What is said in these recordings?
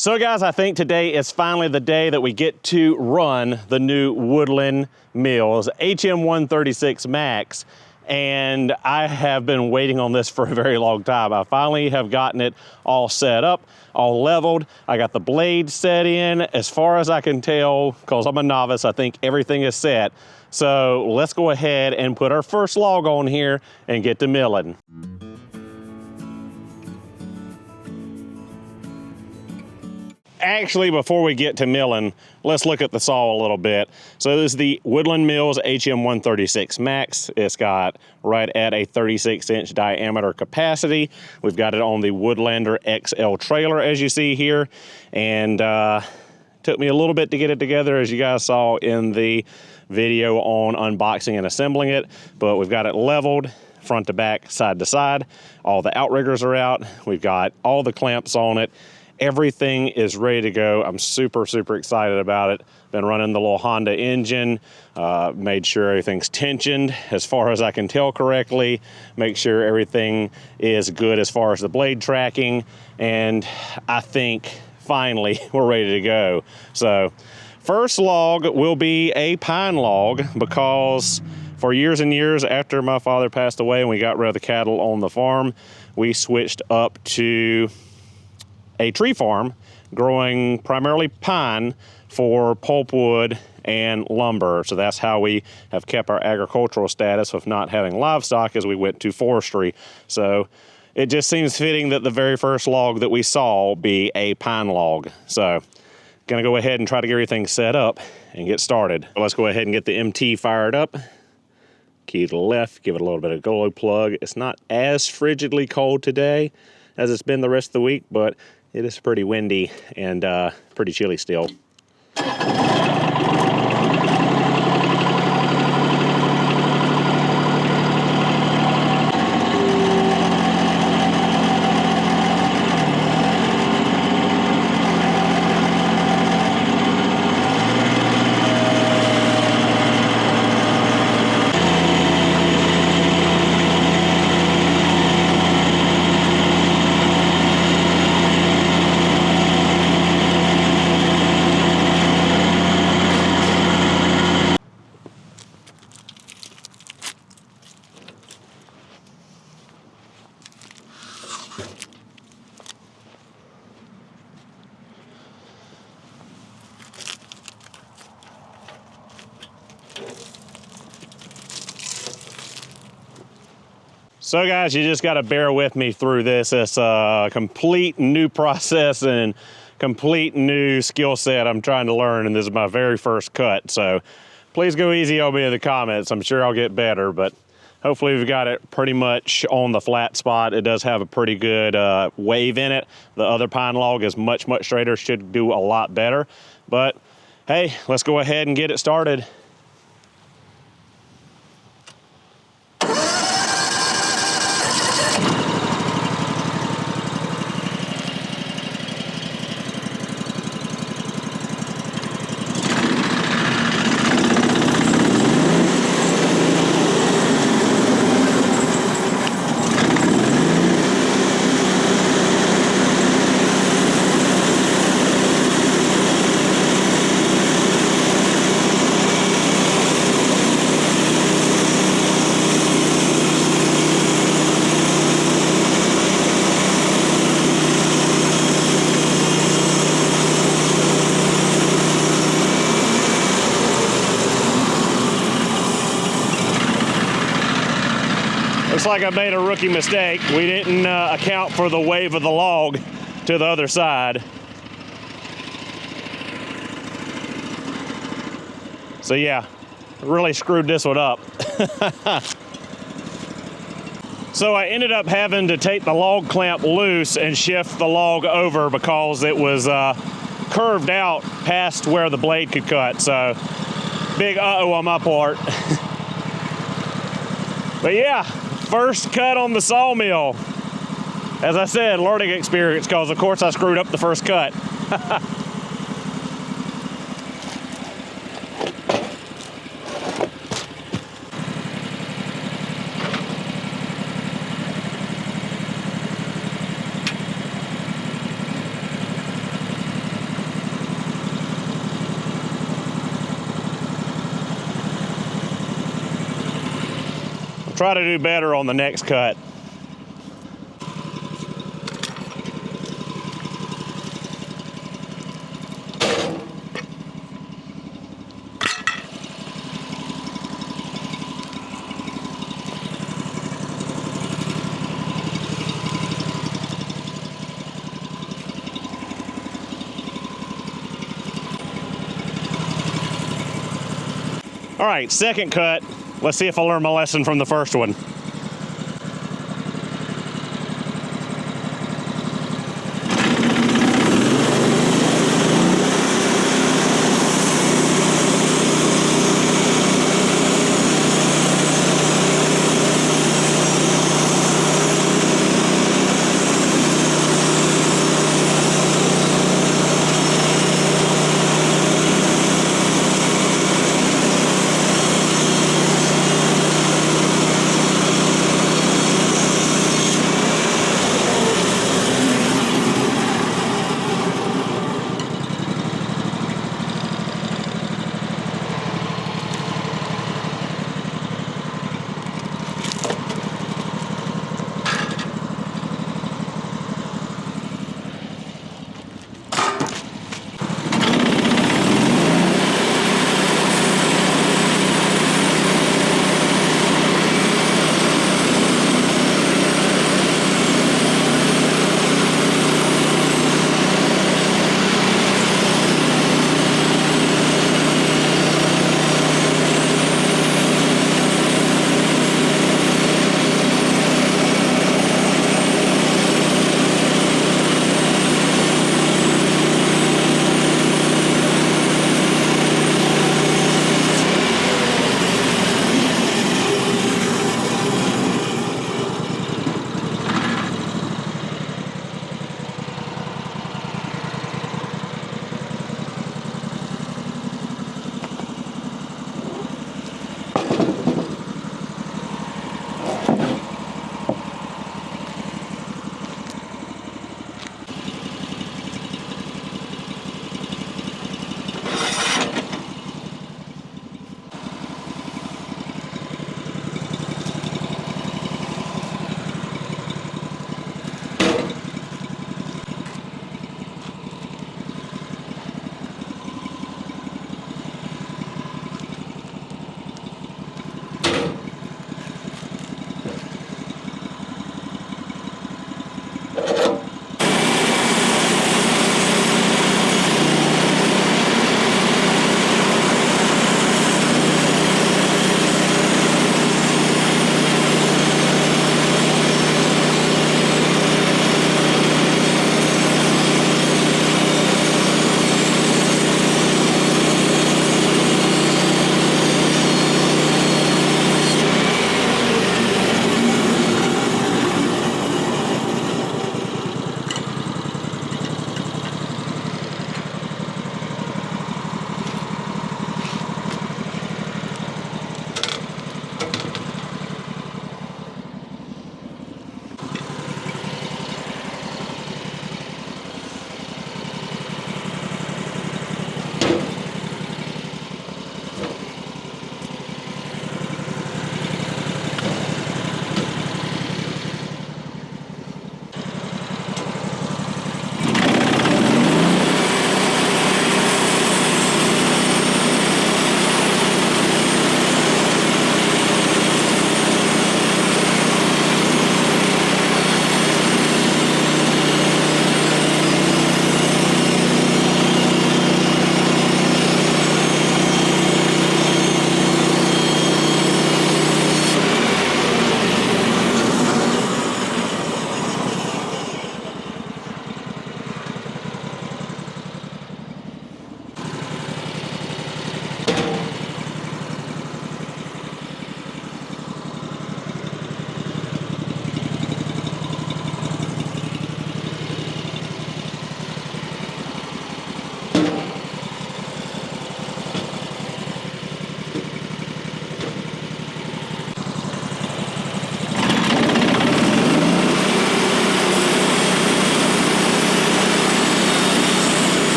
So guys, I think today is finally the day that we get to run the new Woodland mills, HM136MAX, and I have been waiting on this for a very long time. I finally have gotten it all set up, all leveled. I got the blade set in. As far as I can tell, because I'm a novice, I think everything is set. So let's go ahead and put our first log on here and get to milling. Actually, before we get to milling, let's look at the saw a little bit. So this is the Woodland Mills HM136MAX. It's got right at a 36-inch diameter capacity. We've got it on the Woodlander XL trailer, as you see here. And took me a little bit to get it together, as you guys saw in the video on unboxing and assembling it. But we've got it leveled, front to back, side to side. All the outriggers are out. We've got all the clamps on it. Everything is ready to go. I'm super excited about it. Been running the little Honda engine, made sure everything's tensioned as far as I can tell correctly, make sure everything is good as far as the blade tracking, and I think finally we're ready to go. So first log will be a pine log, because for years and years after my father passed away and we got rid of the cattle on the farm, we switched up to a tree farm growing primarily pine for pulpwood and lumber. So that's how we have kept our agricultural status of not having livestock as we went to forestry. So it just seems fitting that the very first log that we saw be a pine log. So gonna go ahead and try to get everything set up and get started. Let's go ahead and get the MT fired up. Key to the left, give it a little bit of glow plug. It's not as frigidly cold today as it's been the rest of the week, but it is pretty windy and pretty chilly still. So guys, you just gotta bear with me through this. It's a complete new process and complete new skill set I'm trying to learn, and this is my very first cut. So please go easy on me in the comments. I'm sure I'll get better, but hopefully we've got it pretty much on the flat spot. It does have a pretty good wave in it. The other pine log is much straighter, should do a lot better. But hey, let's go ahead and get it started. Looks like I made a rookie mistake. We didn't account for the wave of the log to the other side. So yeah, really screwed this one up. So I ended up having to take the log clamp loose and shift the log over because it was curved out past where the blade could cut. So big uh-oh on my part. But yeah, first cut on the sawmill. As I said, learning experience, because of course I screwed up the first cut. try to do better on the next cut. All right, second cut. Let's see if I learned my lesson from the first one.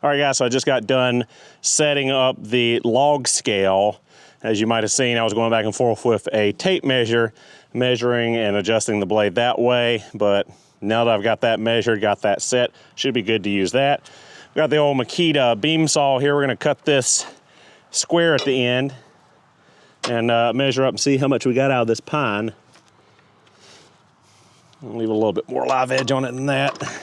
All right, guys, so I just got done setting up the log scale. As you might have seen, I was going back and forth with a tape measure, measuring and adjusting the blade that way. But now that I've got that measured, got that set, should be good to use that. Got the old Makita beam saw here. We're gonna cut this square at the end and measure up and see how much we got out of this pine. I'll leave a little bit more live edge on it than that.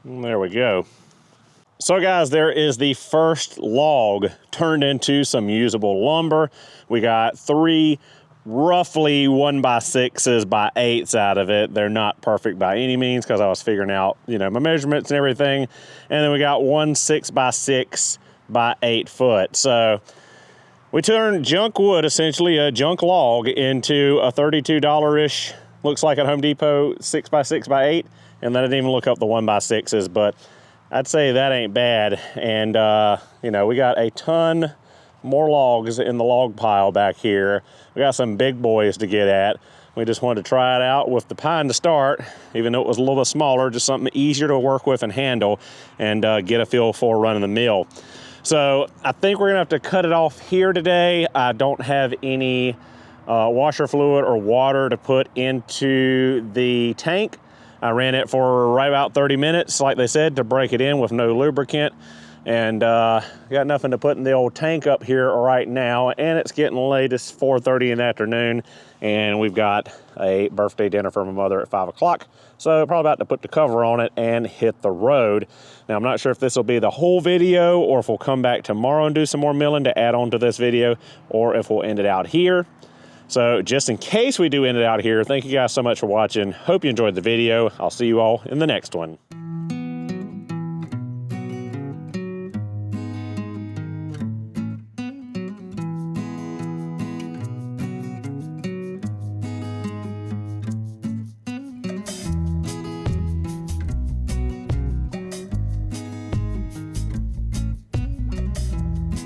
There we go. So guys, there is the first log turned into some usable lumber. We got 3 roughly 1x6s by 8s out of it. They're not perfect by any means because I was figuring out, you know, my measurements and everything. And then we got 1 6x6 by 8 foot. So we turned junk wood, essentially a junk log, into a $32-ish, looks like at Home Depot 6x6 by 8. And I didn't even look up the 1x6s, but I'd say that ain't bad. And, you know, we got a ton more logs in the log pile back here. We got some big boys to get at. We just wanted to try it out with the pine to start, even though it was a little bit smaller, just something easier to work with and handle and get a feel for running the mill. So I think we're gonna have to cut it off here today. I don't have any washer fluid or water to put into the tank. I ran it for right about 30 minutes, like they said, to break it in with no lubricant. And got nothing to put in the old tank up here right now. And it's getting late, it's 4:30 in the afternoon. And we've got a birthday dinner for my mother at 5 o'clock. So probably about to put the cover on it and hit the road. Now I'm not sure if this will be the whole video or if we'll come back tomorrow and do some more milling to add on to this video, or if we'll end it out here. So just in case we do end it out here, thank you guys so much for watching. Hope you enjoyed the video. I'll see you all in the next one.